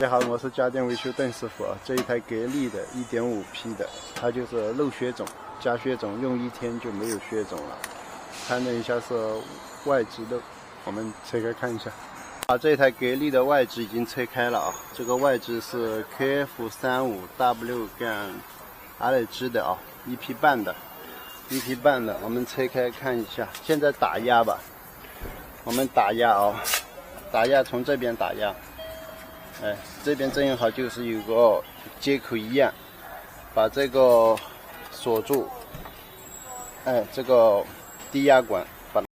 大家好，我是家电维修邓师傅啊。这一台格力的 1.5P 的，它就是漏血种加血种，用1天就没有血种了。看了一下是外置的，我们拆开看一下。这一台格力的外置已经拆开了啊。这个外置是 KF35W-RG 的啊，1P 半的，1P 半的。我们拆开看一下，现在打压吧，我们打压啊，打压从这边打压。 哎，这边正好就是有个接口一样，把这个锁住。哎，这个低压管